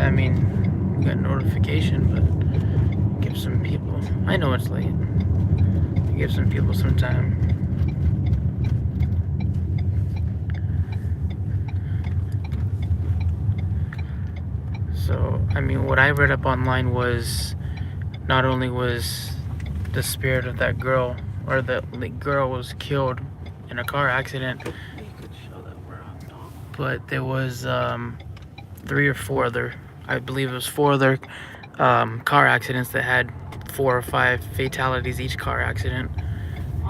I mean, we got notification, but give some people. I know it's late. Give some people some time. So, I mean, what I read up online was not only was the spirit of that girl, or the girl was killed in a car accident, but there was 3 or 4 other, I believe it was 4 other car accidents that had 4 or 5 fatalities each car accident.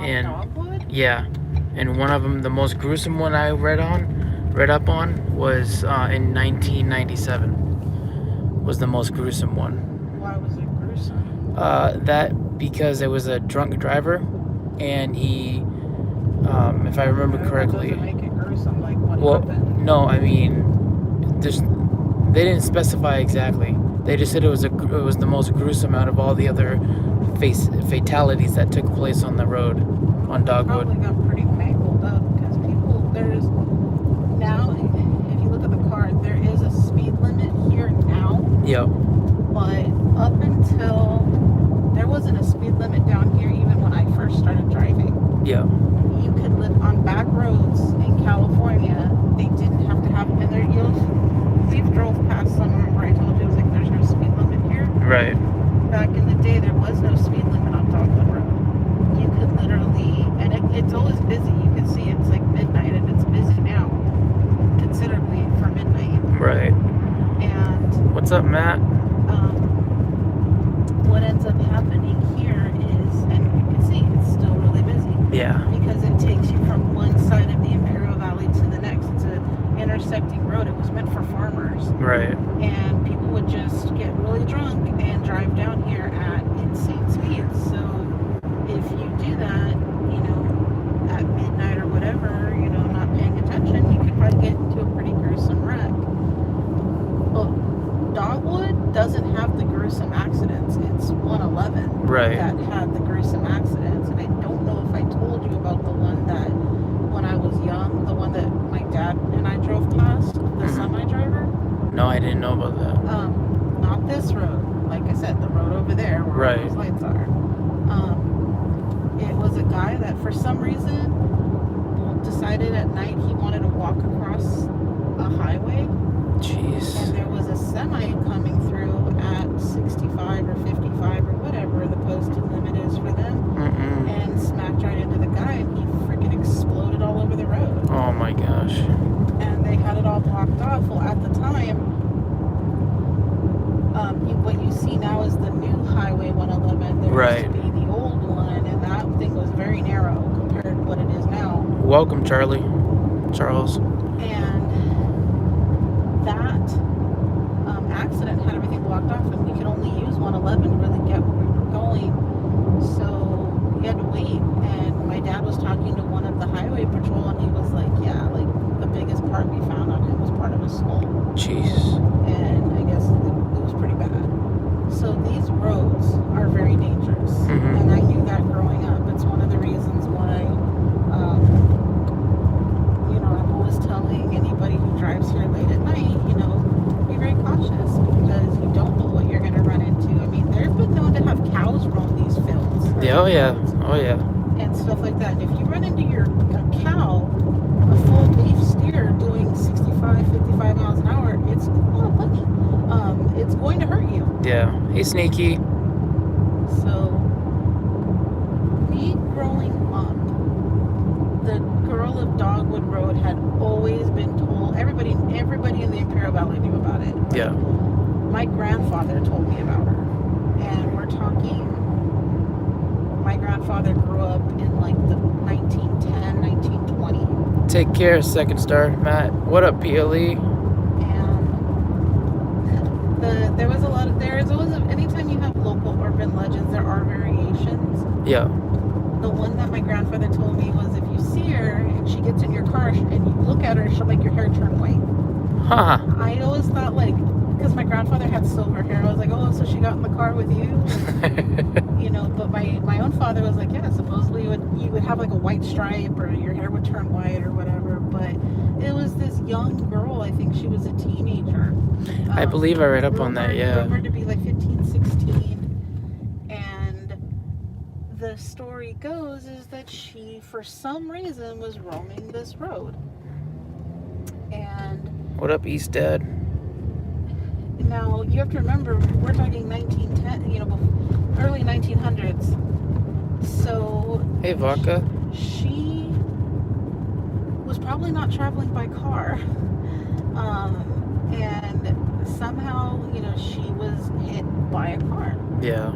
And DogWood? yeah, and one of them, the most gruesome one I read up on, was in 1997. Was the most gruesome one. Why was it gruesome? That because it was a drunk driver, and he, if I remember correctly. That doesn't make it gruesome, like what happened? No, I mean, they didn't specify exactly. They just said it was the most gruesome out of all the other fatalities that took place on the road on Dogwood. Probably got pretty mangled up because there's now, if you look at the card, there is a speed limit here now. Yep. But up until, there wasn't a speed limit down here even when I first started driving. Yeah. You could live on back roads in California. They didn't have to have, and we've drove past some where I told you, it was like, there's no speed limit here. Right. Back in the day, there was no speed limit on Dogwood Road. You could literally, and it's always busy. You can see it's like midnight, and it's busy now, considerably for midnight. Right. And what's up, Matt? what ends up happening here is, and you can see it's still really busy. Yeah. Because it takes you from one side of the Imperial Valley to the next. It's an intersecting road. It was meant for farmers. Right. And people would just get really drunk and drive down here at insane speeds. So if you do that, at midnight or whatever, not paying attention, you could probably get into a pretty gruesome wreck. Well, Dogwood doesn't have the gruesome accidents. It's 111 that had the gruesome accidents. And I don't know if I told you about the one that, when I was young, the one that my dad and I drove past, the semi driver. No, I didn't know about that. Not this road. Like I said, the road over there where all those lights are. It was a guy that for some reason decided at night he wanted to walk across a highway. Jeez. And there was a semi coming through at 65 or 55 or whatever the posted limit is for them. And smacked right into the guy, and he freaking exploded all over the road. Oh my gosh. And they had it all blocked off. Well, at the time, what you see now is the new Highway 111. There used to be the old one, and that thing was very narrow compared to what it is now. Welcome, Charles. And that accident had everything blocked off, and we could only use 111 to really get where we were going. So we had to wait, and my dad was talking to one of the highway patrol, and he was like, yeah, like the biggest part we found on him was part of his skull. Jeez. And I guess it was pretty bad. So these roads are very dangerous, and I knew that growing up. It's one of the reasons why, I'm always telling anybody who drives here late at night, be very cautious, because you don't know what you're going to run into. I mean, they've been known to have cows roam these fields. Yeah, oh yeah. And stuff like that. And if you run into a cow, a full beef steer doing 65, 55 miles an hour, it's not funny. It's going to hurt you. Yeah. Hey, Sneaky. So, me growing up, the girl of Dogwood Road had always been told, everybody in the Imperial Valley knew about it. Yeah. My grandfather told me about her. And we're talking, my grandfather grew up in like the 1910, 1920. Take care, Second Star. Matt, what up, PLE? And there was always, anytime you have local urban legends, there are variations. Yeah. The one that my grandfather told me was, if you see her and she gets in your car and you look at her, she'll make your hair turn white. Huh. I always thought, like, because my grandfather had silver hair, I was like, oh, so she got in the car with you? But my own father was like, yeah, supposedly you would have like a white stripe, or your hair would turn white or whatever. But it was this young girl, I think she was a teenager. I believe I read up on that, yeah. Rumored to be like 15, 16. And the story goes is that she, for some reason, was roaming this road. And What up, East Dad? now you have to remember, we're talking 1910, early 1900s. So Hey, Vodka. she was probably not traveling by car. And somehow, she was hit by a car. Yeah.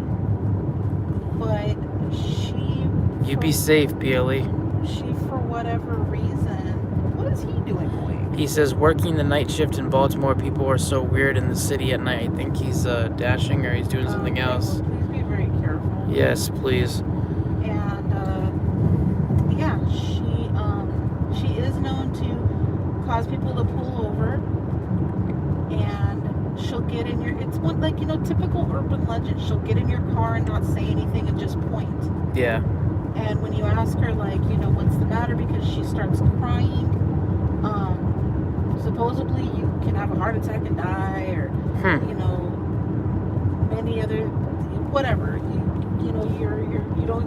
But You be safe, PLE. She, for whatever reason, what is he doing awake? He says working the night shift in Baltimore, people are so weird in the city at night. I think he's dashing or he's doing something else. Well, please be very careful. Yes, please. And yeah, she is known to cause people to pull over, and she'll get in your. It's one like typical urban legend. She'll get in your car and not say anything and just point. Yeah. And when you ask her, what's the matter, because she starts crying, supposedly you can have a heart attack and die, or, many other, whatever.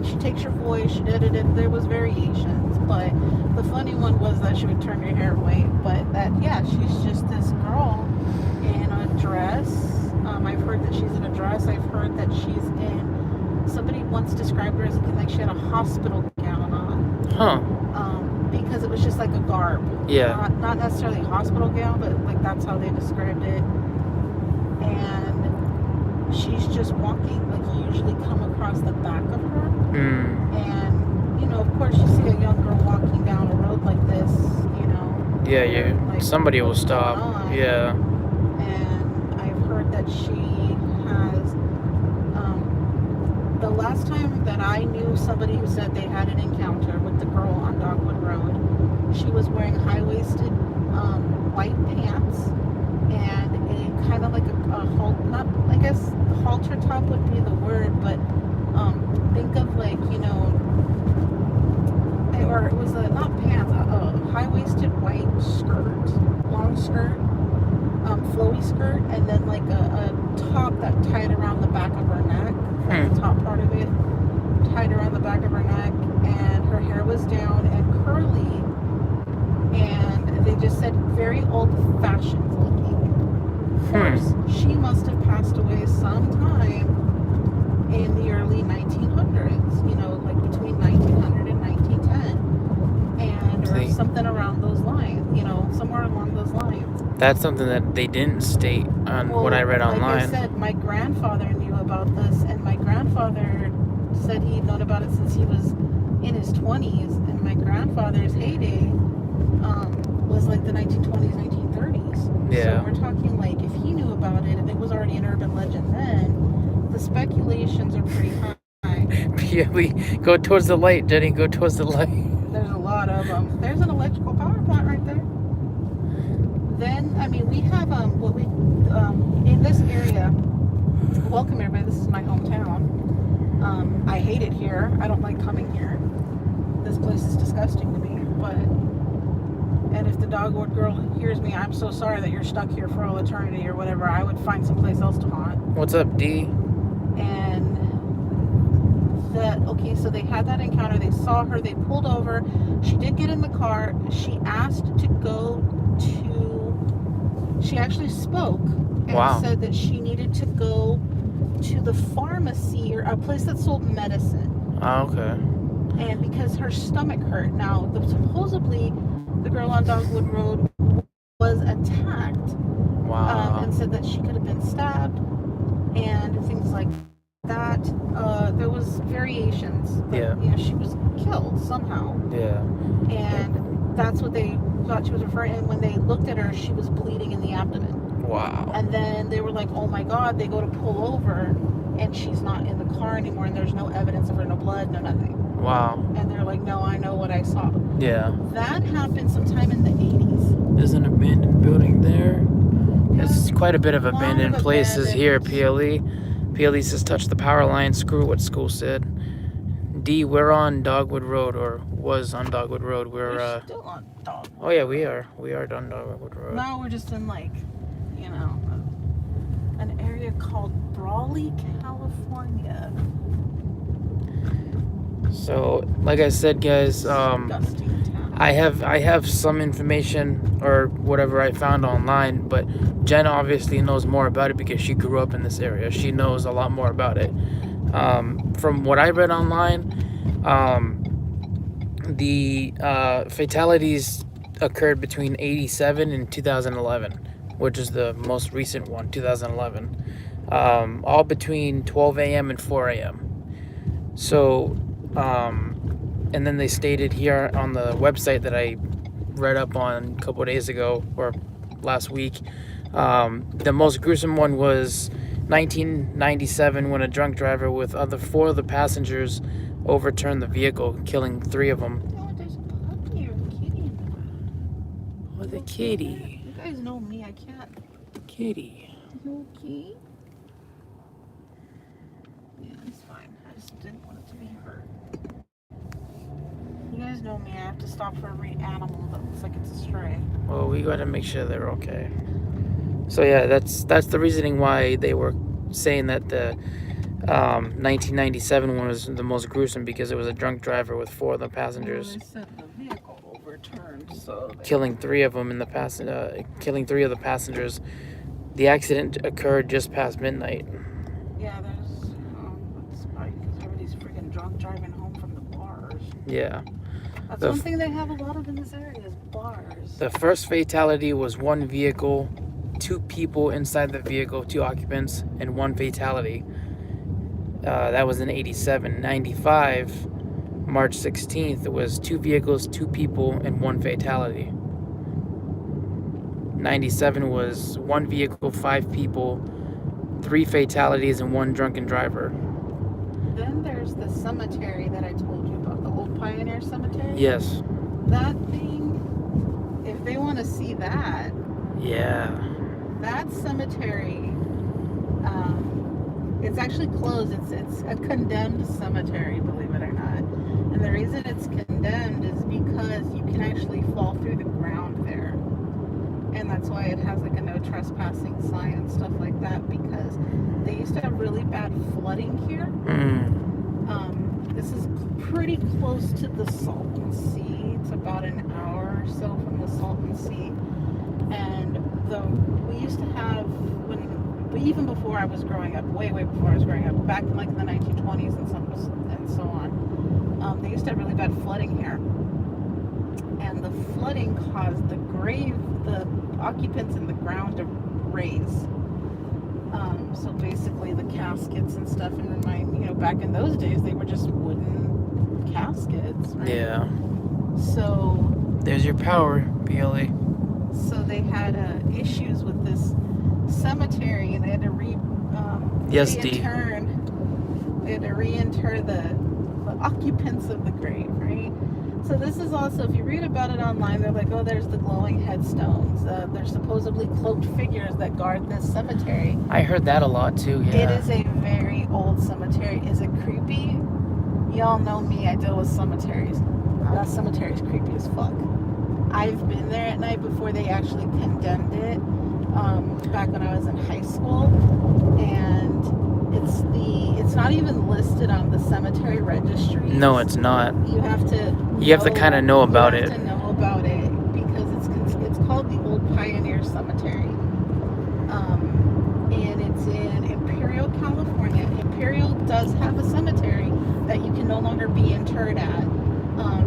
She takes your voice, there was variations, but the funny one was that she would turn your hair white, but she's just this girl in a dress. I've heard that she's in a dress. I've heard that she's in, somebody once described her as looking like she had a hospital gown on. Huh. Because it was just like a garb. Yeah. Not necessarily a hospital gown, but that's how they described it. And she's just walking, you usually come across the back of her. And, of course you see a young girl walking down a road like this, Yeah, somebody will stop. Yeah. And I've heard that she has, the last time that I knew somebody who said they had an encounter with the girl on Dogwood Road, she was wearing high-waisted white pants and a kind of like a halter top would be the word, but think of or it was not pants, a high-waisted white skirt, long skirt, flowy skirt, and then a top that tied around the back of her neck, the top part of it tied around the back of her neck, and her hair was down and curly, and they just said very old-fashioned looking. Of course, she must have passed away sometime in the early 1900s, between 1900 and 1910, and or something around those lines, somewhere along those lines. That's something that they didn't state on what I read online. Like I said, my grandfather knew about this, and my grandfather said he'd known about it since he was in his 20s, and my grandfather's heyday was the 1920s, 1930s. Yeah. So we're talking if he knew about it and it was already an urban legend then, the speculations are pretty high. Yeah, we go towards the light, Jenny. Go towards the light. There's a lot of them. There's an electrical power plant right there. Then, we have in this area. Welcome everybody. This is my hometown. I hate it here. I don't like coming here. This place is disgusting to me. And if the Dogwood girl hears me, I'm so sorry that you're stuck here for all eternity or whatever. I would find someplace else to haunt. What's up, D? And so they had that encounter. They saw her. They pulled over. She did get in the car. She asked to go to. She actually spoke and said that she needed to go to the pharmacy or a place that sold medicine. Oh, okay. And because her stomach hurt. Now, supposedly, the girl on Dogwood Road was attacked. Wow. And said that she could have been stabbed and things like that. There was variations. But, she was killed somehow. Yeah. And that's what they thought she was referring. And when they looked at her, she was bleeding in the abdomen. Wow. And then they were like, oh my God, they go to pull over and she's not in the car anymore and there's no evidence of her, no blood, no nothing. Wow. And they're like, no, I know what I saw. Yeah. That happened sometime in the 80s. There's an abandoned building there. There's quite a bit of abandoned places here, PLE. PLE says touch the power line, screw what school said. D, we're on Dogwood Road, or was on Dogwood Road. We're still on Dogwood. Oh yeah, we are. We are on Dogwood Road. Now we're just in area called Brawley, California. So, like I said, guys, Disgusting town. I have some information or whatever I found online, but Jen obviously knows more about it because she grew up in this area. She knows a lot more about it. From what I read online, the fatalities occurred between 87 and 2011, which is the most recent one, 2011. All between 12 a.m. and 4 a.m. So, and then they stated here on the website that I read up on a couple of days ago or last week, the most gruesome one was 1997 when a drunk driver with four of the passengers overturned the vehicle, killing 3 of them. Oh, there's a puppy or a kitty. Oh, the kitty. You guys know me, I can't. Kitty. You okay? Yeah, it's fine. I just didn't want it to be hurt. You guys know me, I have to stop for every animal that looks like it's a stray. Well, we gotta make sure they're okay. So yeah, that's the reasoning why they were saying that the 1997 one was the most gruesome, because it was a drunk driver with 4 of the passengers. Well, they said the vehicle overturned, so Killing 3 of them killing 3 of the passengers. The accident occurred just past midnight. yeah, that's probably because everybody's freaking drunk driving home from the bars. Yeah. That's one thing they have a lot of in this area is bars. The first fatality was 1 vehicle, 2 people inside the vehicle, 2 occupants, and 1 fatality. That was in 87. 95, March 16th, it was 2 vehicles, 2 people, and 1 fatality. 97 was 1 vehicle, 5 people, 3 fatalities, and 1 drunken driver. Then there's the cemetery that I told you about, the old Pioneer Cemetery. Yes. That thing, if they want to see that, Yeah. that cemetery, it's actually closed. It's a condemned cemetery, believe it or not. And the reason it's condemned is because you can actually fall through the ground there. And that's why it has like a no trespassing sign and stuff like that, because they used to have really bad flooding here. This is pretty close to the Salton Sea. It's about an hour or so from the Salton Sea. And we used to have, even before I was growing up, way before I was growing up, back in like the 1920s and so on, they used to have really bad flooding here. And the flooding caused the occupants in the ground to raise. So basically the caskets and stuff, and back in those days they were just wooden caskets, right? Yeah. So There's your power, BLA. so they had issues with this cemetery, and they had to reinter the occupants of the grave, right? So this is also, if you read about it online, they're like, oh, there's the glowing headstones. They're supposedly cloaked figures that guard this cemetery. I heard that a lot too, yeah. It is a very old cemetery. Is it creepy? Y'all know me, I deal with cemeteries. That cemetery is creepy as fuck. I've been there at night before they actually condemned it, back when I was in high school, and it's not even listed on the cemetery registry. No, it's not. You have to kind of know about it. You have to know about it because it's called the Old Pioneer Cemetery, and it's in Imperial, California. Imperial does have a cemetery that you can no longer be interred at,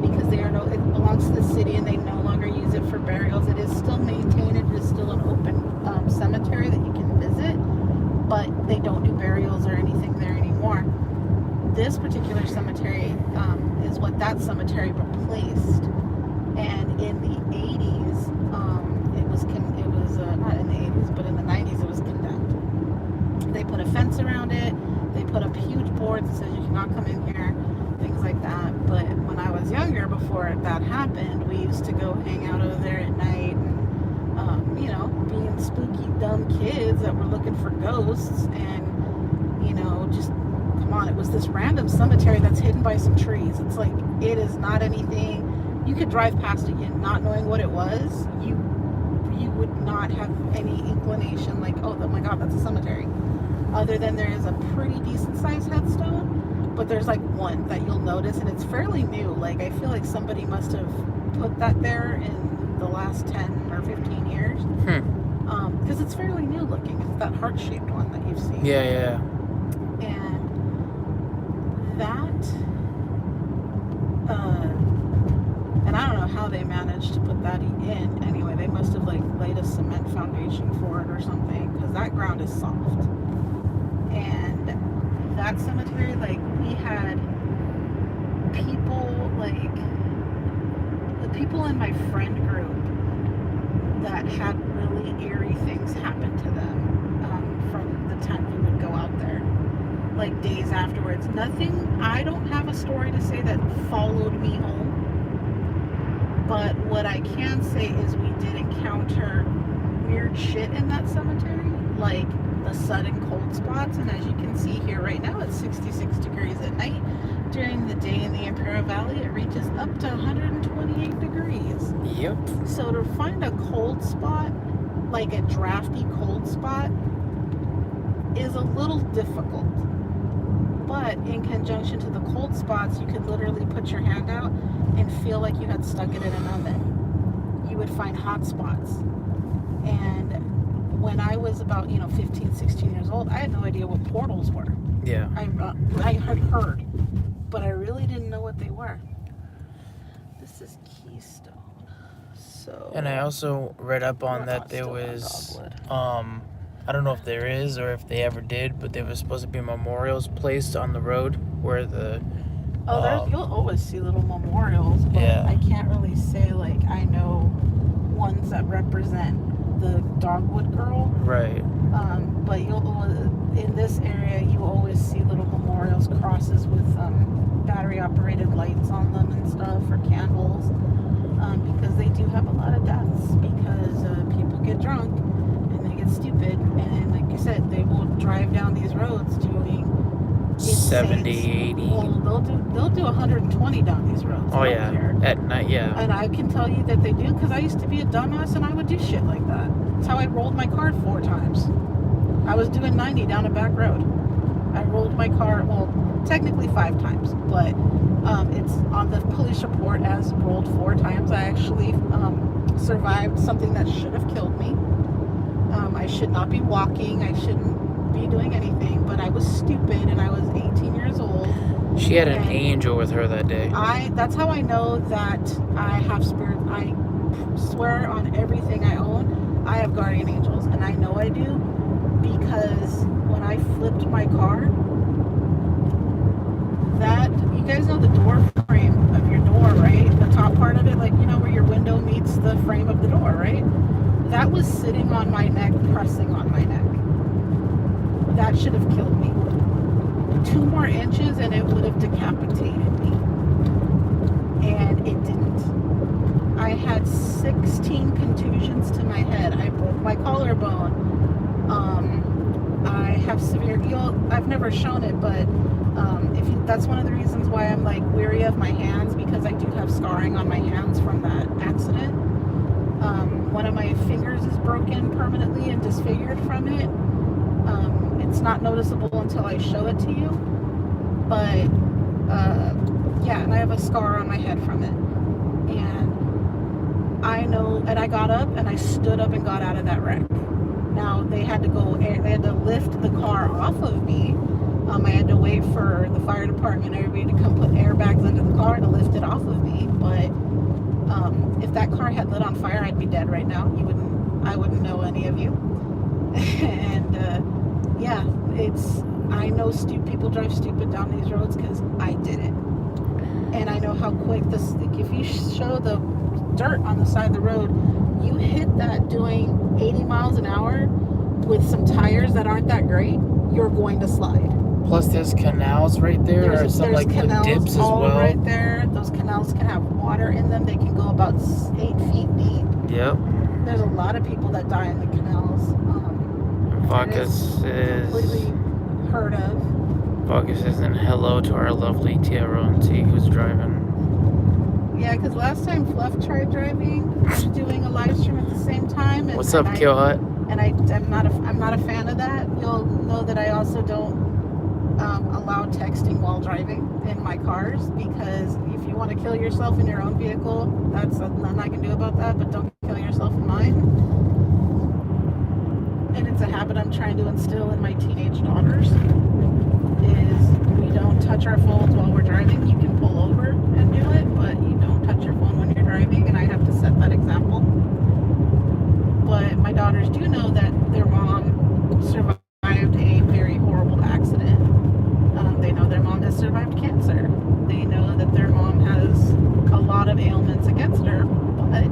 because it belongs to the city and they no longer use it for burials. It is still maintained. It is still an open cemetery that you can visit, but they don't do burials or anything there anymore. This particular cemetery is what that cemetery replaced, and in the 80s, it was not in the 80s, but in the 90s, it was condemned. They put a fence around it. They put up huge boards that says you cannot come in here, things like that. But when I was younger, before that happened, we used to go hang out over there at night, and being spooky, dumb kids that were looking for ghosts, and just come on, it was this random cemetery that's hidden by some trees. It's like, it is not anything. You could drive past it and not knowing what it was, you would not have any inclination like, oh my god, that's a cemetery. other than there is a pretty decent sized headstone, but there's like one that you'll notice, and it's fairly new. Like, I feel like somebody must have put that there in the last 10 or 15 years. Because it's fairly new looking. It's that heart-shaped one that you've seen. Yeah. And that, and I don't know how they managed to put that in. Anyway, they must have like laid a cement foundation for it or something, because that ground is soft. And that cemetery, like, we had people, like, the people in my friend group that had really eerie things happen to them from the time we would go out there, like days afterwards. Nothing, I don't have a story to say that followed me home, but what I can say is we did encounter weird shit in that cemetery, like the sudden cold spots. And as you can see here right now, it's 66 degrees at night. During the day in the Imperial Valley, it reaches up to 128 degrees. Yep. So to find a cold spot, like a drafty cold spot, is a little difficult. But in conjunction to the cold spots, you could literally put your hand out and feel like you had stuck it in an oven. You would find hot spots. And when I was about, 15, 16 years old, I had no idea what portals were. Yeah. I had heard, but I really didn't know what they were. This is Keystone. So. And I also read up on that there was, I don't know if there is or if they ever did, but there was supposed to be memorials placed on the road where the. You'll always see little memorials, but yeah. I can't really say, like, I know ones that represent the Dogwood Girl. Right. But in this area, you always see little memorials, crosses with battery-operated lights on them and stuff, or candles, because they do have a lot of deaths, because people get drunk and they get stupid, and like you said, they will drive down these roads doing 70, 80. Well, they'll do 120 down these roads. Oh yeah, here. At night, yeah. And I can tell you that they do, because I used to be a dumbass and I would do shit like that. That's how I rolled my car 4 times. I was doing 90 down a back road. I rolled my car, well, technically 5 times, but it's on the police report as rolled 4 times. I actually survived something that should have killed me. I should not be walking. I shouldn't be doing anything, but I was stupid and I was 18 years old. She had an angel with her that day. That's how I know that I have spirit. I swear on everything I own, I have guardian angels, and I know I do, because when I flipped my car, that, you guys know the door frame of your door, right? The top part of it, like, where your window meets the frame of the door, right? That was sitting on my neck, pressing on my neck. That should have killed me. 2 more inches and it would have decapitated me. And it didn't. I had 16 contusions to my head. I broke my collarbone. I have severe, I've never shown it, but that's one of the reasons why I'm like weary of my hands, because I do have scarring on my hands from that accident. One of my fingers is broken permanently and disfigured from it. It's not noticeable until I show it to you, but yeah, and I have a scar on my head from it. And I know, and I got up and I stood up and got out of that wreck. Now they had to lift the car off of me. I had to wait for the fire department and everybody to come put airbags under the car to lift it off of me. But if that car had lit on fire, I'd be dead right now. I wouldn't know any of you. And yeah, I know people drive stupid down these roads, because I did it. And I know how quick if you show the dirt on the side of the road, you hit that doing 80 miles an hour with some tires that aren't that great, you're going to slide. Plus there's canals right there, or some like the dips as well. Right there. Those canals can have water in them. They can go about 8 feet deep. Yep. There's a lot of people that die in the canals. Vacus is completely heard of. Vacus says, and hello to our lovely TRNT who's driving. Yeah, because last time Fluff tried driving, we were doing a live stream at the same time. And What's up, Kill Hut? and I'm not a fan of that. You'll know that I also don't allow texting while driving in my cars, because if you want to kill yourself in your own vehicle, that's nothing I can do about that, but don't kill yourself in mine. And it's a habit I'm trying to instill in my teenage daughters, is we don't touch our phones while we're driving. You can pull over and do it, but you don't touch your phone when you're driving, and I have to set that example. But my daughters do know that their mom survived a very horrible accident. They know their mom has survived cancer. They know that their mom has a lot of ailments against her, but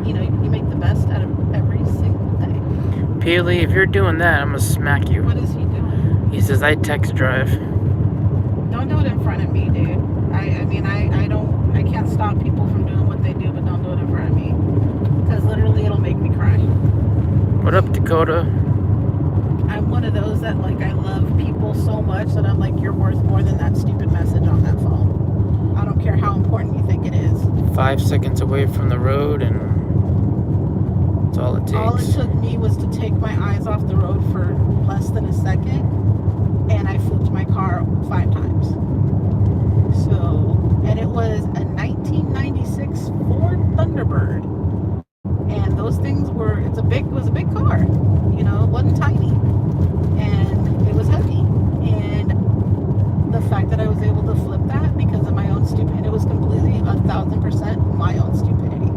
you know, you make the best out of every single day. Peely, if you're doing that, I'm gonna smack you. What is he doing? He says I text drive. Don't do it in front of me, dude. I can't stop people from doing what they do, but don't do it in front of me, because literally it'll make me cry. What up, Dakota? I'm one of those that, like, I love people so much that I'm like, you're worth more than that stupid message on that phone. I don't care how important you think it is. 5 seconds away from the road, and that's all it takes. All it took me was to take my eyes off the road for less than a second, and I flipped my car 5 times. So, and it was a 1996 Ford Thunderbird. And those things it was a big car. You know, it wasn't tiny. And it was heavy. And the fact that I was able to flip that because of my own stupidity, it was completely 1,000% my own stupidity.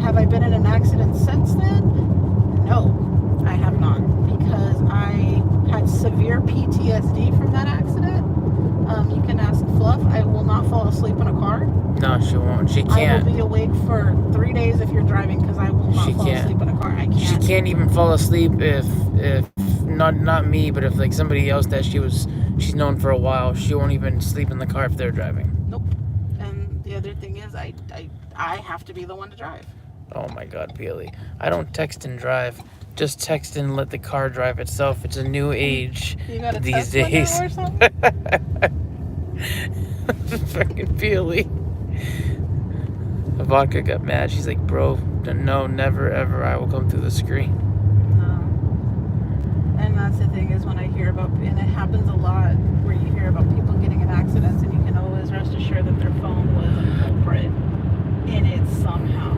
Have I been in an accident since then? No, I have not. Because I had severe PTSD from that accident. You can ask Fluff. I will not fall asleep in a car. No, she won't. She I can't. will be awake for 3 days if you're driving, because I will not fall asleep in a car. I can't. She can't even fall asleep if not me, but if like somebody else that she's known for a while, she won't even sleep in the car if they're driving. Nope. And the other thing is, I have to be the one to drive. Oh my God, Peely. I don't text and drive. Just text and let the car drive itself. It's a new age You got a these Tesla days. now or something? Fucking Peely. Vodka got mad. She's like, bro, no, never ever. I will come through the screen. No. And that's the thing, is when I hear about, and it happens a lot, where you hear about people getting in accidents, and you can always rest assured that their phone was a culprit in it somehow.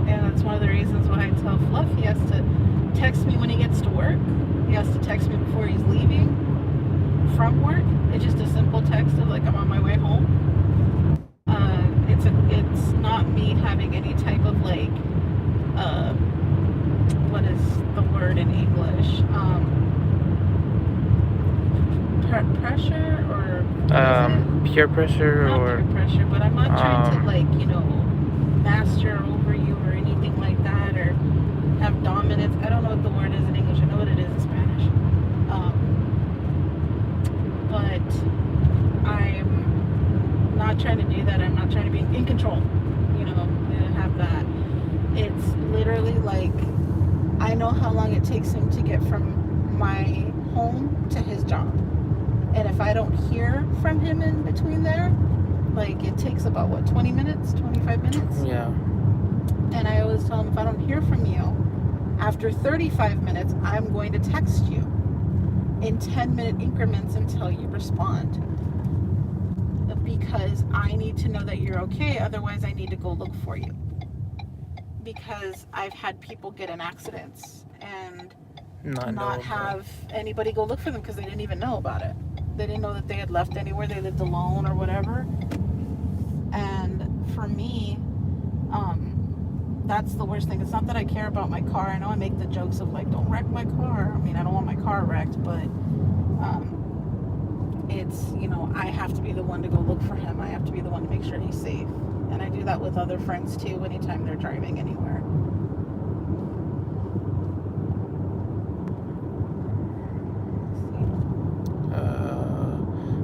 And that's one of the reasons why I tell Fluff he has to text me when he gets to work. He has to text me before he's leaving from work. It's just a simple text of like, I'm on my way home. It's not me having any type of like, what is the word in English? Pressure or peer pressure not or peer pressure, but I'm not trying to like, you know, master over you or anything like that, or have dominance. I don't know what the word is in English. I know what it is in Spanish. But I'm not trying to do that. I'm not trying to be in control, you know, and have that. It's literally like, I know how long it takes him to get from my home to his job. And if I don't hear from him in between there, like, it takes about, what, 20 minutes, 25 minutes? yeah. And I always tell him, if I don't hear from you, after 35 minutes, I'm going to text you in 10-minute increments until you respond. Because I need to know that you're okay, otherwise I need to go look for you. Because I've had people get in accidents and not have anybody go look for them because they didn't even know about it. They didn't know that they had left anywhere, they lived alone or whatever. And for me, that's the worst thing. It's not that I care about my car. I know I make the jokes of like, don't wreck my car. I mean, I don't want my car wrecked, but it's, you know, I have to be the one to go look for him. I have to be the one to make sure he's safe. And I do that with other friends too, anytime they're driving anywhere.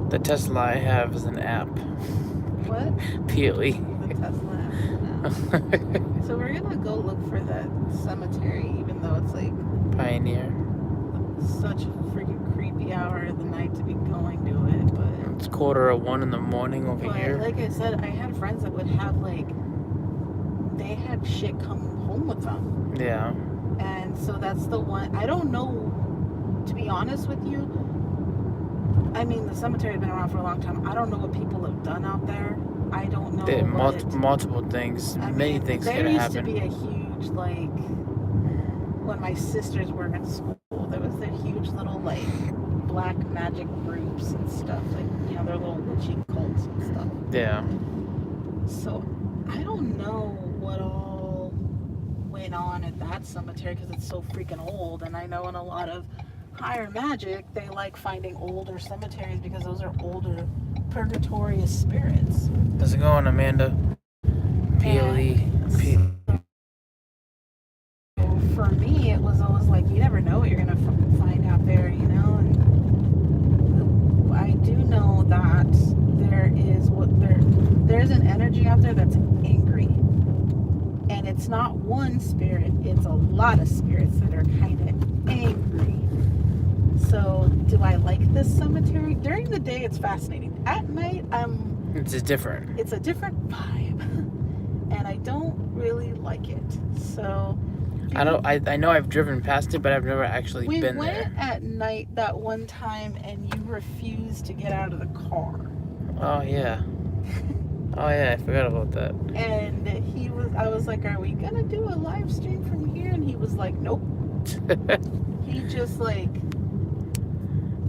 The Tesla I have is an app. What? Peely. The Tesla app. No. So we're gonna go look for that cemetery, even though it's like Pioneer. such a freaking creepy hour of the night to be going to it, but It's 1:15 in the morning over But here. like I said, I had friends that would have they had shit come home with them. Yeah. And so that's the one. I don't know, to be honest with you. I mean, the cemetery has been around for a long time. I don't know what people have done out there. I don't know. Multiple things. Many things could have happened. There used to be a huge, when my sisters were in school, there was a huge little, black magic groups and stuff. Their little witchy cults and stuff. Yeah. So, I don't know what all went on at that cemetery because it's so freaking old. And I know in a lot of higher magic, they like finding older cemeteries because those are older purgatorious spirits. How's it going, Amanda? PLE. For me, it was always you never know what you're gonna fucking find out there, And I do know that there's an energy out there that's angry, and it's not one spirit; it's a lot of spirits that are kind of angry. So, do I like this cemetery? During the day, it's fascinating. At night, It's a different vibe, and I don't really like it. So. I know I've driven past it, but I've never actually been there. We went at night that one time, and you refused to get out of the car. Oh yeah. Oh yeah, I forgot about that. And I was like, "Are we gonna do a live stream from here?" And he was like, "Nope." He just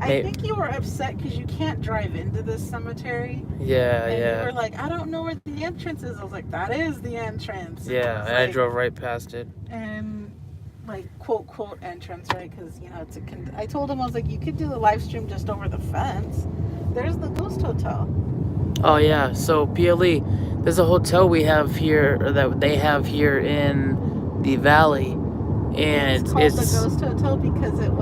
I think you were upset because you can't drive into this cemetery. Yeah, and yeah. You were like, "I don't know where the entrance is." I was like, "That is the entrance." Yeah, and I drove right past it. And quote entrance, right? Because I told him, I was like, you could do the live stream just over the fence. There's the ghost hotel. Oh yeah, so PLE, there's a hotel we have here, or that they have here in the valley, and it's called the ghost hotel because it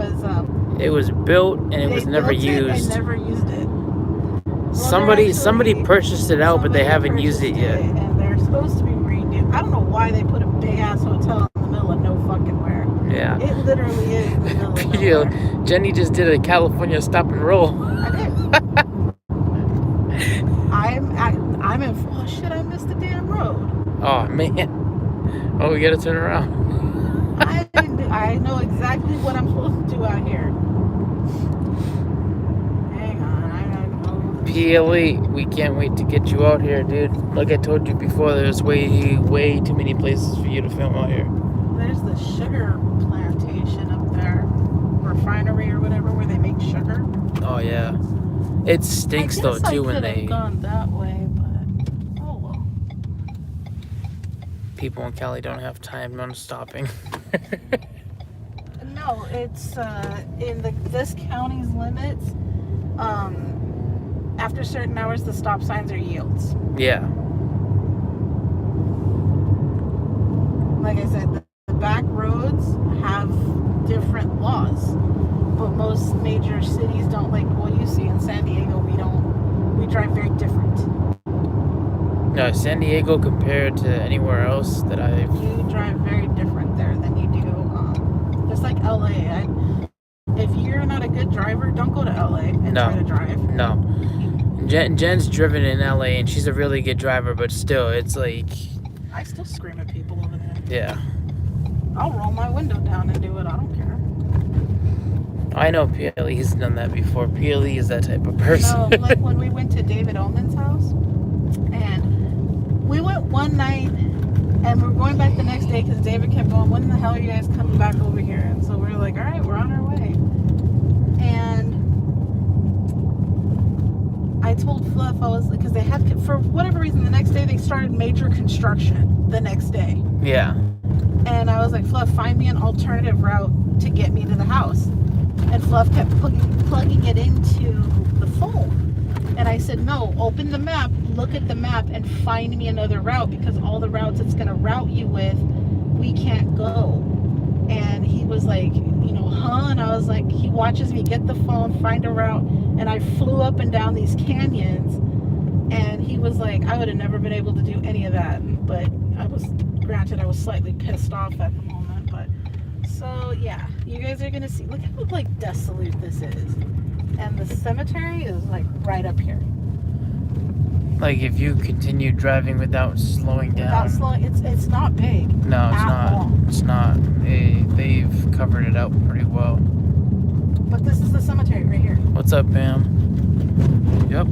was built and it was never used. And never used it. Well, somebody purchased it out, but they haven't used it yet. And they're supposed to be redo. I don't know why they put a big ass hotel in the middle of no fucking where. Yeah. It literally is in the middle of nowhere. Jenny just did a California stop and roll. I did. I'm in. Oh shit! I missed the damn road. Oh man. Oh, we gotta turn around. I know exactly what I'm supposed to do out here. Hang on, I gotta go. PLE, we can't wait to get you out here, dude. Like I told you before, there's way too many places for you to film out here. There's the sugar plantation up there, refinery or whatever, where they make sugar. Oh yeah, it stinks though too when they. I could have gone that way, but oh well. People in Cali don't have time on stopping. No, it's in this county's limits. After certain hours, the stop signs are yields. Yeah. Like I said, the back roads have different laws, but most major cities don't. You see in San Diego, we drive very different. No, San Diego compared to anywhere else that You drive very different there than you do, just like LA. If you're not a good driver, don't go to LA and try to drive. No. Jen's driven in LA and she's a really good driver, but still, it's I still scream at people over there. Yeah. I'll roll my window down and do it. I don't care. I know PLE has done that before. PLE is that type of person. No, like when we went to David Ullman's house, and we went one night, and we were going back the next day because David kept going, "When the hell are you guys coming back over here?" And so we were like, "All right, we're on our way." And I told Fluff, I was because they had, for whatever reason, the next day they started major construction. The next day. Yeah. And I was like, "Fluff, find me an alternative route to get me to the house." And Fluff kept plugging it into the phone. And I said, "No, open the map, look at the map, and find me another route because all the routes it's going to route you with, we can't go." And he was like, huh? And I was like, he watches me get the phone, find a route, and I flew up and down these canyons. And he was like, I would have never been able to do any of that. But I was slightly pissed off at the moment. But so yeah, you guys are gonna see. Look how desolate this is. And the cemetery is like right up here. Like if you continue driving without slowing down. Without slowing, it's not big. No, it's at not. all. It's not. They've covered it out pretty well. But this is the cemetery right here. What's up, Pam? Yep.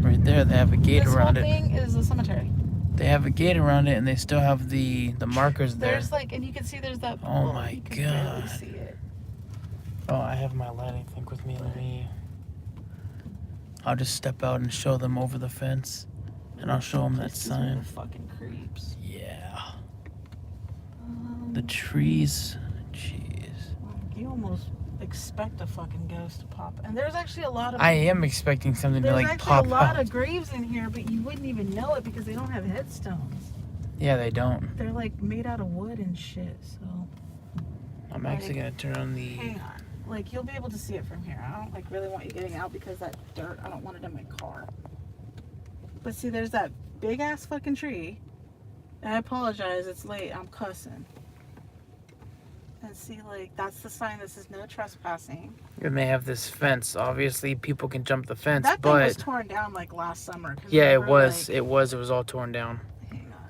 Right there, they have a gate around it. This whole thing is a cemetery. They have a gate around it, and they still have the markers there. There's like, and you can see there's that. Oh my you can barely God. see it. Oh, I have my lighting thing with me. I'll just step out and show them over the fence, and I'll show them that This is where sign. the fucking creeps. Yeah. The trees. Jeez. You almost expect a fucking ghost to pop. And there's actually a lot of. I am expecting something to There's like actually pop a lot out. of graves in here, but you wouldn't even know it because they don't have headstones. Yeah, they don't. They're like made out of wood and shit. So I'm actually gonna turn on the. hang on. Like you'll be able to see it from here. I don't like really want you getting out because that dirt, I don't want it in my car. But see, there's that big ass fucking tree. And I apologize, it's late. I'm cussing. And see, like that's the sign that says no trespassing. And they have this fence. Obviously, people can jump the fence, That thing was but torn down like last summer. 'Cause yeah, it remember, was. like- It was. It was all torn down. Hang on.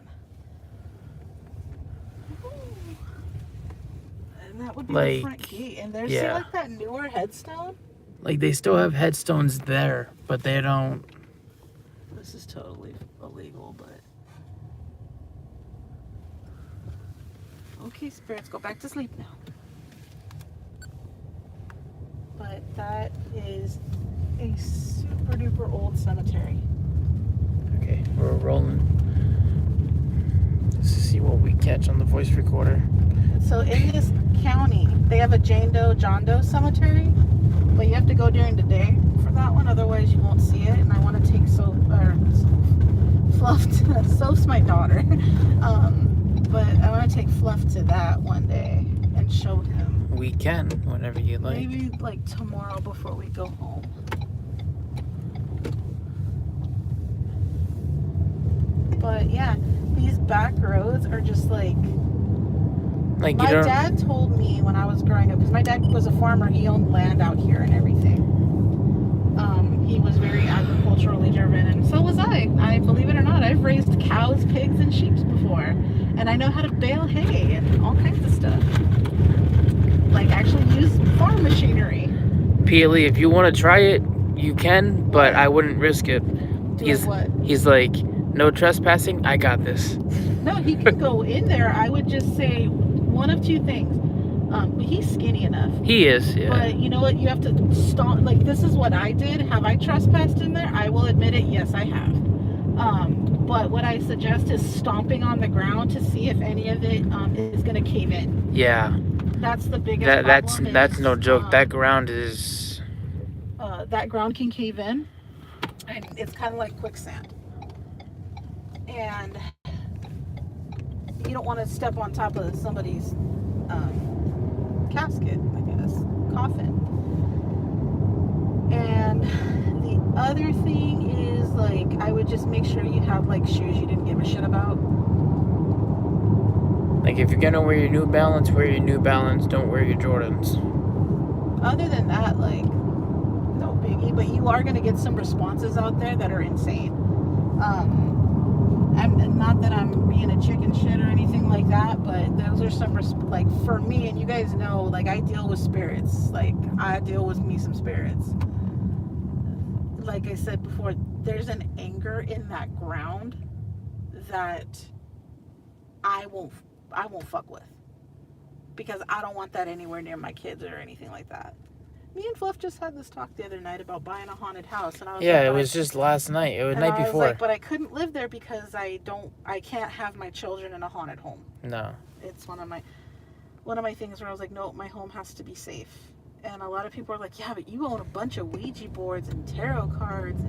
And that would be the Like, front gate. And there's see yeah. like that newer headstone. Like they still have headstones there, but they don't. This is totally illegal, but okay, spirits, go back to sleep now. But that is a super duper old cemetery. Okay, we're rolling. Let's see what we catch on the voice recorder. So in this county, they have a Jane Doe, John Doe cemetery, but you have to go during the day for that one, otherwise you won't see it. And I want to take Fluff to, Soph's my daughter, but I want to take Fluff to that one day and show him. We can, whenever you like. Maybe like tomorrow before we go home. But yeah, these back roads are just like Like my you don't. dad told me when I was growing up, because my dad was a farmer, he owned land out here and everything. He was very agriculturally driven, and so was I. Believe it or not, I've raised cows, pigs, and sheep before, and I know how to bale hay and all kinds of stuff. Like actually use farm machinery. Peely, if you want to try it, you can, but I wouldn't risk it. Doing what? He's like, no trespassing. I got this. No, he could go in there. I would just say one of two things. He's skinny enough. He is, yeah. But you know what? You have to stomp. Like, this is what I did. Have I trespassed in there? I will admit it. Yes, I have. But what I suggest is stomping on the ground to see if any of it is going to cave in. Yeah. That's the biggest problem. That's no joke. That ground is. That ground can cave in. And it's kind of like quicksand. And you don't want to step on top of somebody's casket, I guess, coffin. And the other thing is, like, I would just make sure you have like shoes you didn't give a shit about. Like if you're gonna wear your New Balance, wear your New Balance. Don't wear your Jordans. Other than that, like, no biggie. But you are gonna get some responses out there that are insane. I'm not that I'm being a chicken shit or anything like that, but those are some like for me, and you guys know, like I deal with spirits. Like I deal with me some spirits. Like I said before, there's an anger in that ground that I won't fuck with, because I don't want that anywhere near my kids or anything like that. Me and Fluff just had this talk the other night about buying a haunted house, and I was Yeah, like, it was just last night. It was the night I was before. like, but I couldn't live there because I can't have my children in a haunted home. No. It's one of my things where I was like, no, my home has to be safe. And a lot of people are like, yeah, but you own a bunch of Ouija boards and tarot cards.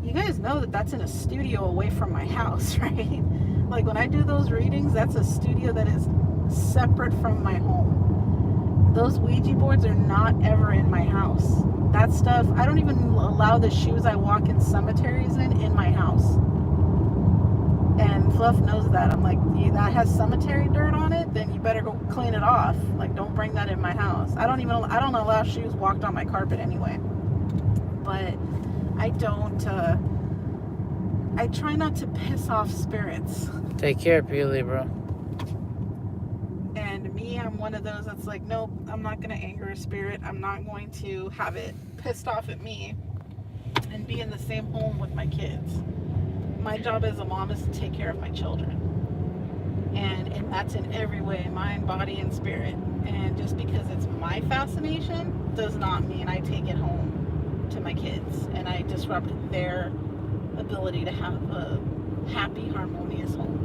You guys know that that's in a studio away from my house, right? Like when I do those readings, that's a studio that is separate from my home. Those Ouija boards are not ever in my house. That stuff, I don't even allow the shoes I walk in cemeteries in my house. And Fluff knows that. I'm like, that has cemetery dirt on it, then you better go clean it off. Like, don't bring that in my house. I don't allow shoes walked on my carpet anyway. but I don't, I try not to piss off spirits. Take care, Peely, bro. And me, I'm one of those that's like, nope, I'm not going to anger a spirit. I'm not going to have it pissed off at me and be in the same home with my kids. My job as a mom is to take care of my children. And that's in every way, mind, body, and spirit. And just because it's my fascination does not mean I take it home to my kids and I disrupt their ability to have a happy, harmonious home.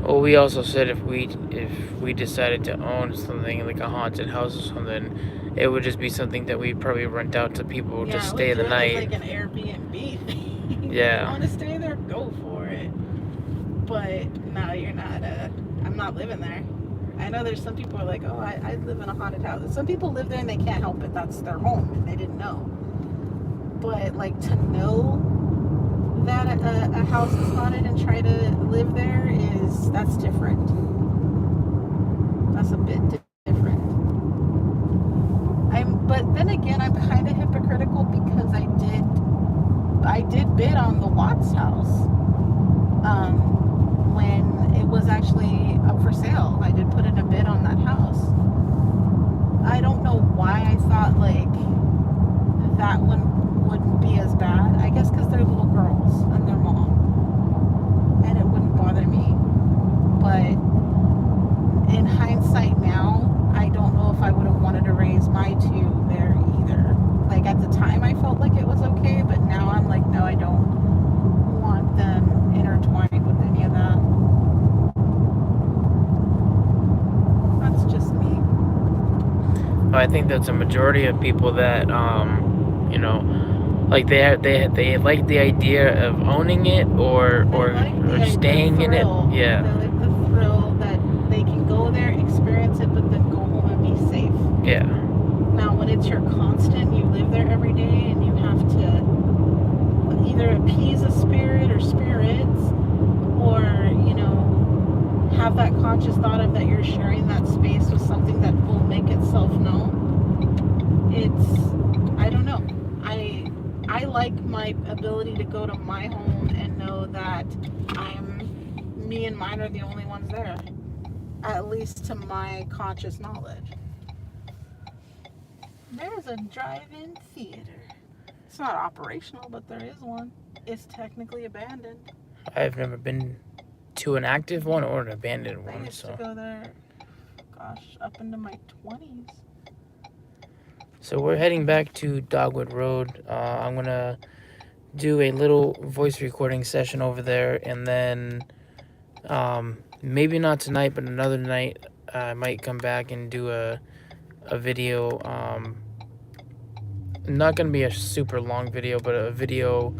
Well, we also said if we decided to own something like a haunted house or something, it would just be something that we'd probably rent out to people to stay the night. Like an Airbnb thing. Yeah. You want to stay there? Go for it. But no, you're not. I'm not living there. I know there's some people who are like, oh, I live in a haunted house. Some people live there and they can't help it. That's their home and they didn't know. But like to know that a house is haunted and try to live there that's different. That's a bit different. But then again, I'm kind of hypocritical because I did bid on the Watts house when it was actually up for sale. I did put in a bid on that house. I don't know why I thought like that one wouldn't be as bad. I guess because they're little girls and their mom, and it wouldn't bother me. But in hindsight now, I don't know if I would have wanted to raise my two there either. Like at the time I felt like it was okay, but now I'm like, no, I don't want them intertwined with any of that. That's just me. I think that's a majority of people that like they like the idea of owning it or staying in it. Yeah. They like the thrill that they can go there, experience it, but then go home and be safe. Yeah. Now, when it's your constant, you live there every day, and you have to either appease a spirit or spirits, or have that conscious thought of that you're sharing that space with something that will make itself known. I don't know. I like my ability to go to my home and know that me and mine are the only ones there, at least to my conscious knowledge. There's a drive-in theater. It's not operational, but there is one. It's technically abandoned. I've never been to an active one or an abandoned I one, used so. to go there, up into my 20s. So we're heading back to DogWood Rd. I'm gonna do a little voice recording session over there, and then maybe not tonight, but another night I might come back and do a video. Not gonna be a super long video, but a video,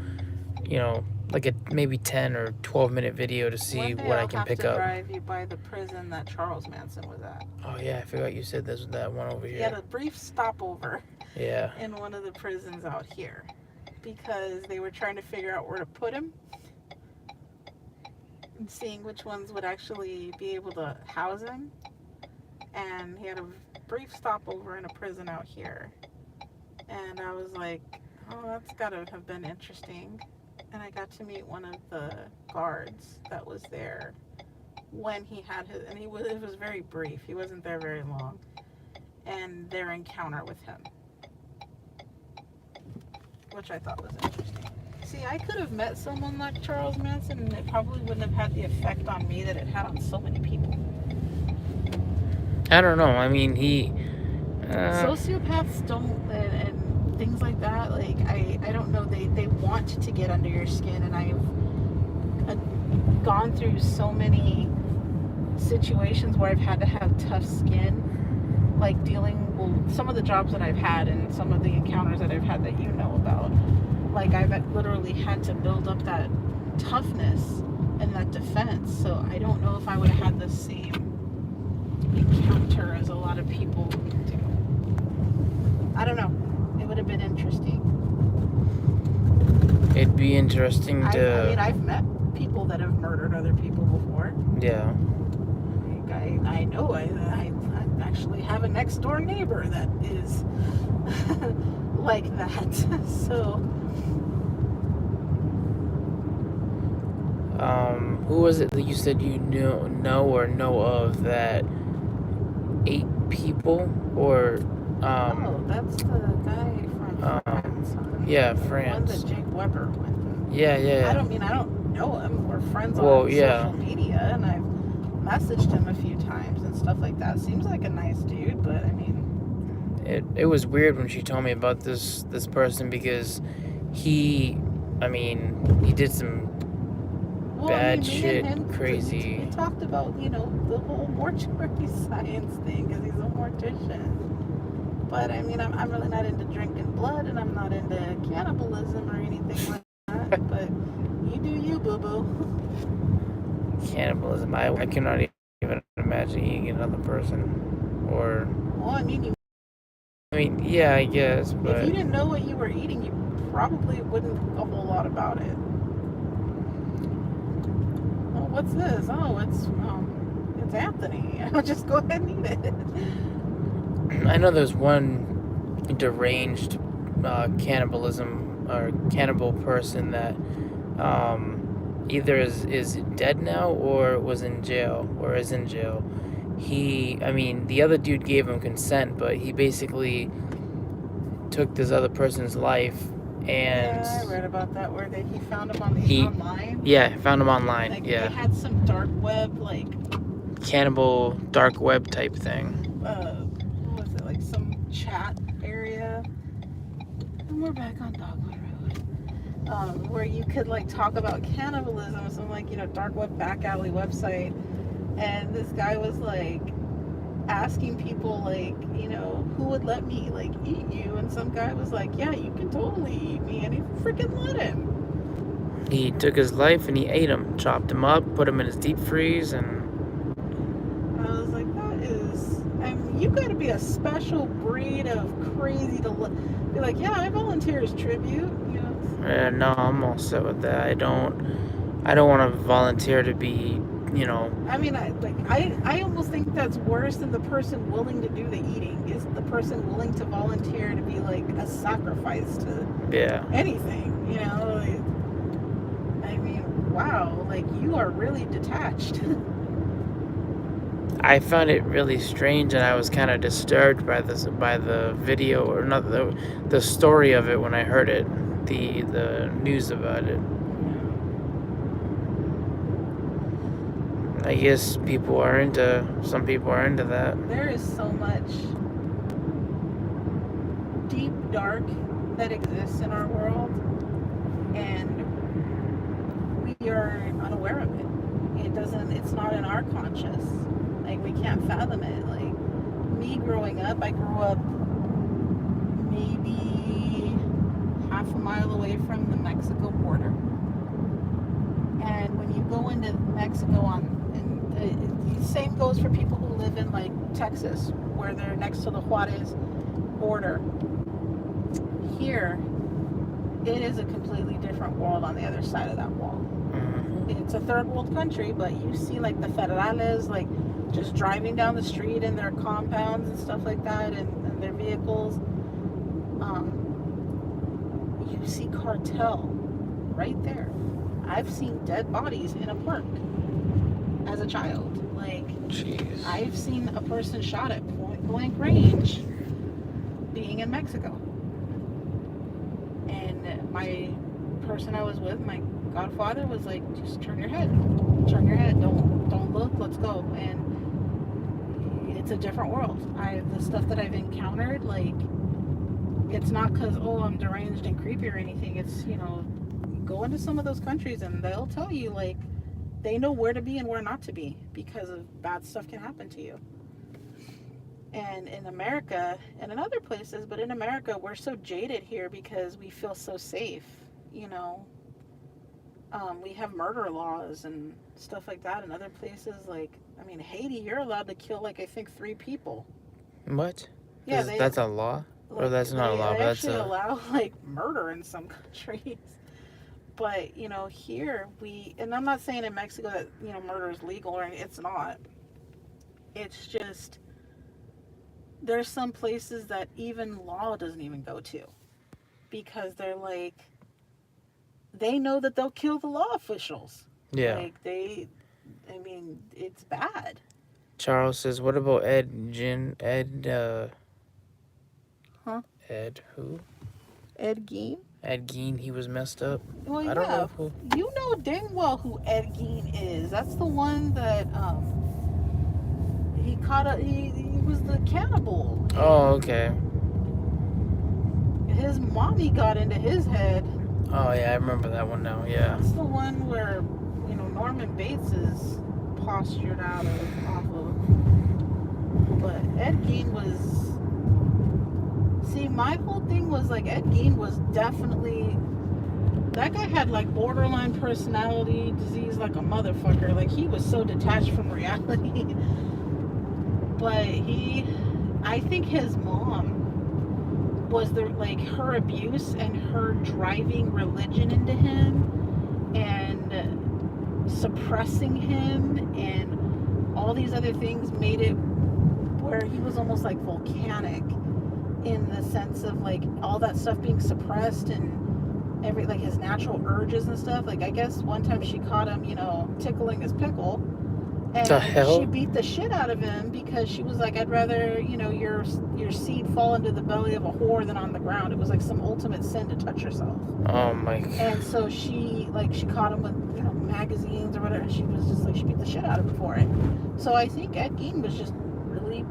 like a maybe 10 or 12-minute video to see what I can pick up. I'll have to drive you by the prison that Charles Manson was at. Oh yeah, I forgot you said there's that one over here. He had a brief stopover. Yeah. In one of the prisons out here, because they were trying to figure out where to put him and seeing which ones would actually be able to house him. And he had a brief stopover in a prison out here. And I was like, oh, that's gotta have been interesting. And I got to meet one of the guards that was there when he had his, and it was very brief. He wasn't there very long. And their encounter with him, which I thought was interesting. See, I could have met someone like Charles Manson, and it probably wouldn't have had the effect on me that it had on so many people. I don't know. I mean, sociopaths don't, and things like that, like, I don't know, they want to get under your skin, and I've gone through so many situations where I've had to have tough skin, like some of the jobs that I've had and some of the encounters that I've had that you know about, like I've literally had to build up that toughness and that defense. So I don't know if I would have had the same encounter as a lot of people do. I don't know. It would have been interesting. it'd be interesting to. I mean, I've met people that have murdered other people before. Yeah. I know I actually have a next door neighbor that is like that. So who was it that you said you know of that ate people or that's the guy from France. yeah, The one France. that Jake Weber went with. Yeah, I yeah. don't know him. We're friends Well, on yeah. social media, and I've messaged him a few times and stuff like that. Seems like a nice dude, but I mean, It was weird when she told me about this person because he did some bad shit, crazy. We talked about, the whole mortuary science thing because he's a mortician. But I mean, I'm really not into drinking blood, and I'm not into cannibalism or anything like that. But you do you, boo boo. Cannibalism. I cannot even imagine eating another person. Or Well, I mean, yeah, I guess, but if you didn't know what you were eating, you probably wouldn't think a whole lot about it. Oh, what's this? Oh, it's Anthony. I'll just go ahead and eat it. I know there's one deranged cannibalism or cannibal person that either is dead now or was in jail or is in jail. The other dude gave him consent, but he basically took this other person's life. And yeah, I read about that where he found him online. Yeah, found him online. Like, yeah, they had some dark web, like cannibal dark web type thing. What was it, like some chat area? And we're back on DogWood Rd. Where you could like talk about cannibalism, some like dark web back alley website, and this guy was like asking people like who would let me like eat you, and some guy was like, yeah, you can totally eat me, and he freaking let him. He took his life and he ate him, chopped him up, put him in his deep freeze, and I was like, you got to be a special breed of crazy to be like, yeah, I volunteer as tribute. No, I'm all set with that. I don't want to volunteer to be, I mean, I almost think that's worse than the person willing to do the eating. Is the person willing to volunteer to be like a sacrifice to anything? I mean, wow, like you are really detached. I found it really strange, and I was kind of disturbed by the video, or not the story of it when I heard it, the news about it. I guess some people are into that. There is so much deep dark that exists in our world, and we are unaware of it. It's not in our conscious. Like, we can't fathom it. Like, me growing up, I grew up maybe half a mile away from the Mexico border. And when you go into Mexico the same goes for people who live in like Texas, where they're next to the Juarez border. Here, it is a completely different world on the other side of that wall. It's a third world country, but you see like the federales, like just driving down the street in their compounds and stuff like that, and their vehicles. You see cartel right there. I've seen dead bodies in a park as a child. Like, jeez. I've seen a person shot at point blank range being in Mexico. And my person I was with, my godfather, was like, just turn your head, don't look, let's go. And it's a different world. The stuff that I've encountered, like, it's not because I'm deranged and creepy or anything. It's go into some of those countries and they'll tell you, like, they know where to be and where not to be because of bad stuff can happen to you. And in America and in other places, but in America, we're so jaded here because we feel so safe. We have murder laws and stuff like that. In other places, like, Haiti, you're allowed to kill, like, I think 3 people. What? Yeah, that's a law? Like, or that's not a law? They That's actually allow, like, murder in some countries. But, here and I'm not saying in Mexico that, murder is legal, or it's not. It's just, there's some places that even law doesn't even go to. because they're like, they know that they'll kill the law officials. Yeah. Like, it's bad. Charles says, what about Ed, Huh? Ed who? Ed Gein? Ed Gein, he was messed up. Well, I don't know who. You know dang well who Ed Gein is. That's the one that, he was the cannibal. Oh, okay. His mommy got into his head. Oh, yeah, I remember that one now, yeah. That's the one where, Norman Bates is postured off of. But Ed Gein was... See, my whole thing was, like, Ed Gein was definitely... That guy had, like, borderline personality disease like a motherfucker. Like, he was so detached from reality. But I think his mom was her abuse and her driving religion into him and suppressing him and all these other things made it where he was almost like volcanic in the sense of like all that stuff being suppressed and his natural urges and stuff. Like, I guess one time she caught him, tickling his pickle. And the hell? She beat the shit out of him because she was like, I'd rather, your seed fall into the belly of a whore than on the ground. It was like some ultimate sin to touch yourself. Oh my God. And so she caught him with, magazines or whatever. She was just like, she beat the shit out of him for it. So I think Ed Gein was just really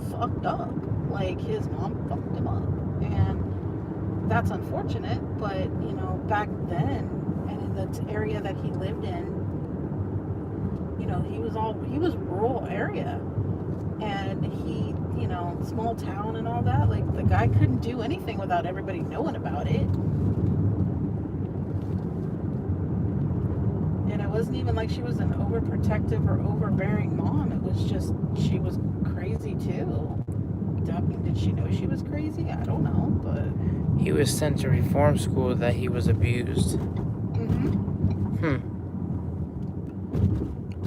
fucked up. Like, his mom fucked him up. And that's unfortunate, but, back then, and in the area that he lived in, he was rural area, and he, small town and all that, like, the guy couldn't do anything without everybody knowing about it. And it wasn't even like she was an overprotective or overbearing mom. It was just, she was crazy too. I mean, did she know she was crazy? I don't know, but... He was sent to reform school that he was abused. Mm-hmm.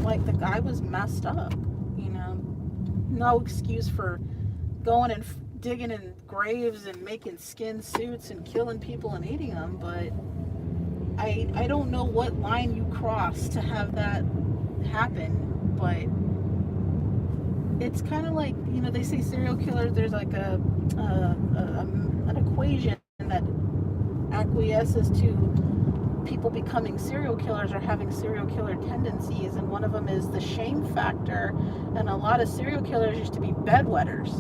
Like, the guy was messed up, No excuse for going and digging in graves and making skin suits and killing people and eating them, but I don't know what line you cross to have that happen, but it's kind of like, they say serial killers, there's like an equation that acquiesces to people becoming serial killers or having serial killer tendencies, and one of them is the shame factor. And a lot of serial killers used to be bedwetters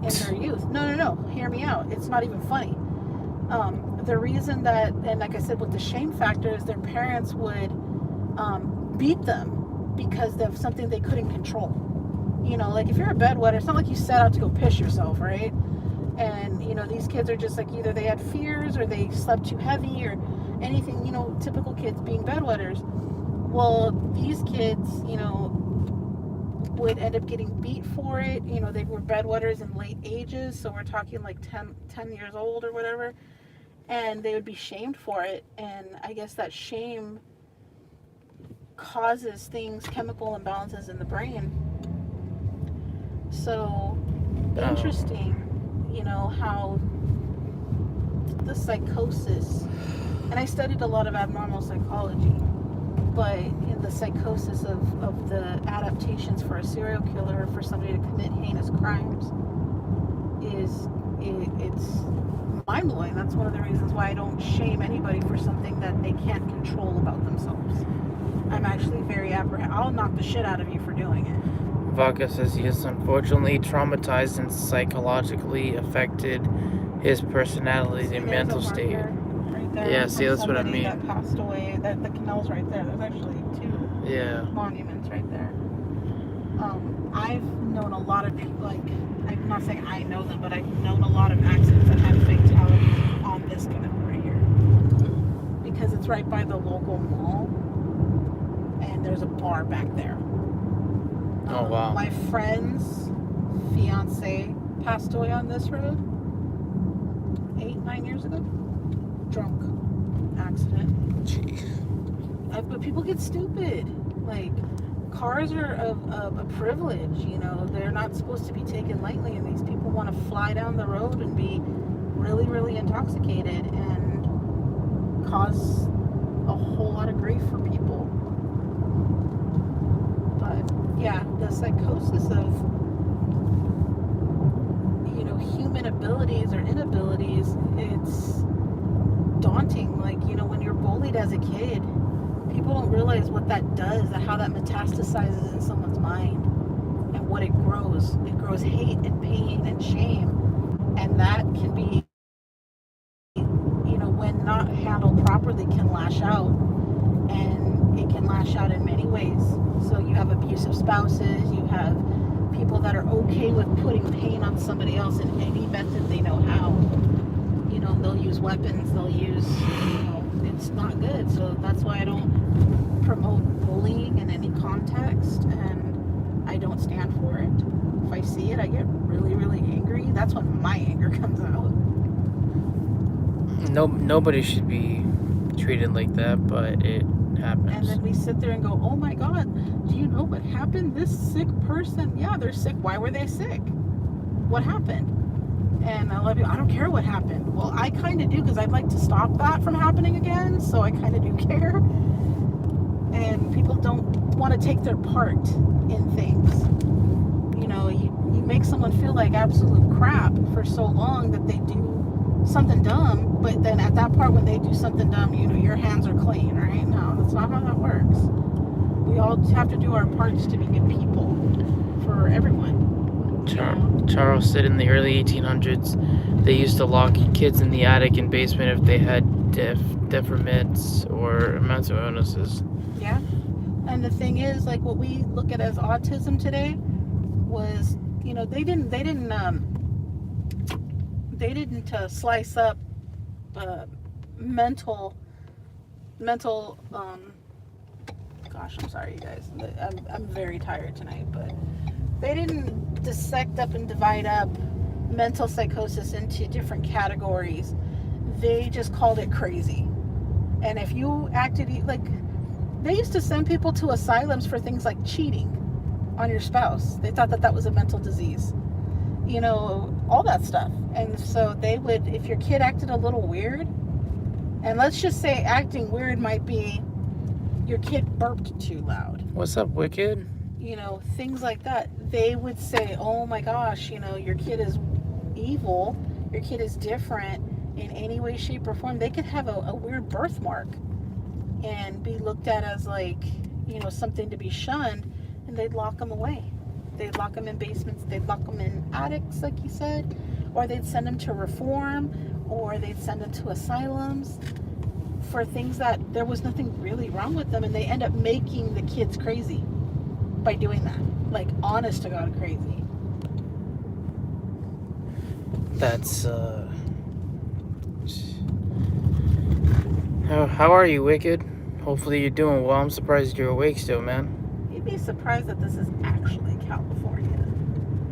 in their youth. No, hear me out. It's not even funny. The reason that, and like I said, with the shame factor, is their parents would beat them because of something they couldn't control. Like, if you're a bedwetter, it's not like you set out to go piss yourself, right? And these kids are just like, either they had fears or they slept too heavy or anything, typical kids being bedwetters. Well, these kids, would end up getting beat for it. They were bedwetters in late ages, so we're talking like 10 years old or whatever, and they would be shamed for it. And I guess that shame causes things, chemical imbalances in the brain. So interesting, how the psychosis, and I studied a lot of abnormal psychology, but in the psychosis of the adaptations for a serial killer, for somebody to commit heinous crimes, it's mind-blowing. That's one of the reasons why I don't shame anybody for something that they can't control about themselves. I'm actually very apprehensive. I'll knock the shit out of you for doing it. Vaca says he is unfortunately traumatized and psychologically affected his personality and mental state. Right there, yeah, see, that's what I mean. That passed away. The canal's right there. There's actually 2 monuments right there. I've known a lot of people, like, I'm not saying I know them, but I've known a lot of accidents that had fatalities on this canal right here. Because it's right by the local mall, and there's a bar back there. Oh, wow. My friend's fiance passed away on this road 8-9 years ago. Drunk accident. Jeez. But people get stupid. Like, cars are a privilege, They're not supposed to be taken lightly, and these people want to fly down the road and be really, really intoxicated and cause a whole lot of grief for people. But yeah, the psychosis of, you know, human abilities or inabilities, it's daunting. Like, you know, when you're bullied as a kid, people don't realize what that does, how that metastasizes in someone's mind and what it grows. It grows hate and pain and shame. And that can be, you know, when not handled properly, can lash out. And it can lash out in many ways. So you have abusive spouses, you have people that are okay with putting pain on somebody else in any method they know how. You know, they'll use weapons, they'll use, you know, it's not good. So that's why I don't promote bullying in any context, and I don't stand for it. If I see it, I get really, really angry. That's when my anger comes out. Nobody should be treated like that, but it happens. And then we sit there and go, oh my God, do you know what happened? This sick person, yeah, they're sick. Why were they sick? What happened? And I love you. I don't care what happened. Well, I kind of do, because I'd like to stop that from happening again. So I kind of do care. And people don't want to take their part in things. You know, you make someone feel like absolute crap for so long that they do something dumb. But then at that part, when they do something dumb, you know, your hands are clean, right? No, that's not how that works. We all have to do our parts to be good people for everyone. Charles said in the early 1800s, they used to lock kids in the attic and basement if they had deferments or mental illnesses. Yeah. And the thing is, like, what we look at as autism today was, you know, they didn't slice up mental gosh, I'm sorry, you guys. I'm very tired tonight, but they didn't dissect up and divide up mental psychosis into different categories. They just called it crazy. And if you acted like, they used to send people to asylums for things like cheating on your spouse. They thought that was a mental disease, you know, all that stuff. And so they would, if your kid acted a little weird, and let's just say acting weird might be your kid burped too loud. What's up, Wicked? You know, things like that. They would say, oh my gosh, you know, your kid is evil, your kid is different in any way, shape, or form. They could have a weird birthmark and be looked at as, like, you know, something to be shunned, and they'd lock them away. They'd lock them in basements, they'd lock them in attics, like you said, or they'd send them to reform, or they'd send them to asylums for things that there was nothing really wrong with them, and they end up making the kids crazy by doing that. Like, honest to God crazy. That's how are you, Wicked? Hopefully you're doing well. I'm surprised you're awake still, man. You'd be surprised that this is actually California.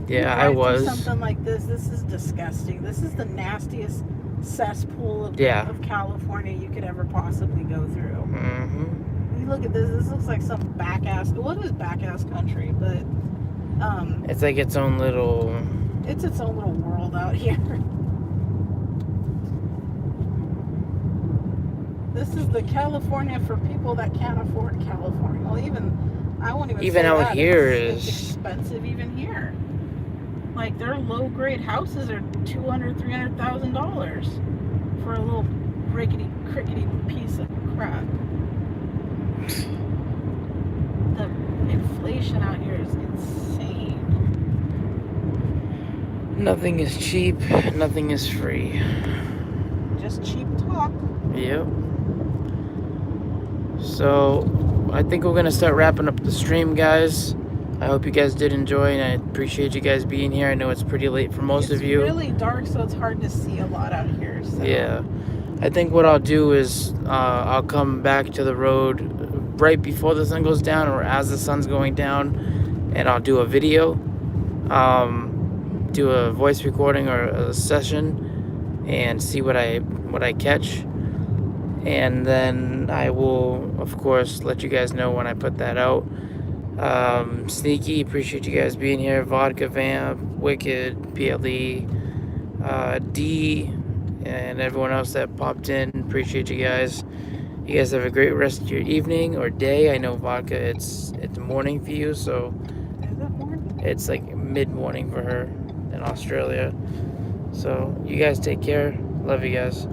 Yeah, I was. Something like this is disgusting. This is the nastiest cesspool of California you could ever possibly go through. Mm-hmm. You look at this. This looks like some back-ass. Well, it is back-ass country, but it's like its own little. It's its own little world out here. This is the California for people that can't afford California. Well, I won't even say out that. here it's expensive even here. Like, their low-grade houses are $200,000-$300,000 for a little rickety-crickety piece of crap. The inflation out here is insane. Nothing is cheap. Nothing is free. Just cheap talk. Yep. So, I think we're going to start wrapping up the stream, guys. I hope you guys did enjoy, and I appreciate you guys being here. I know it's pretty late for most of you. It's really dark, so it's hard to see a lot out here. So. Yeah. I think what I'll do is I'll come back to the road right before the sun goes down or as the sun's going down, and I'll do a video, do a voice recording or a session, and see what I catch. And then I will, of course, let you guys know when I put that out. Sneaky, appreciate you guys being here. Vodka Vamp, Wicked, PLE, D, and everyone else that popped in. Appreciate you guys. You guys have a great rest of your evening or day. I know Vodka, it's morning for you, so Is it morning? it's like mid-morning for her in Australia. So you guys take care. Love you guys.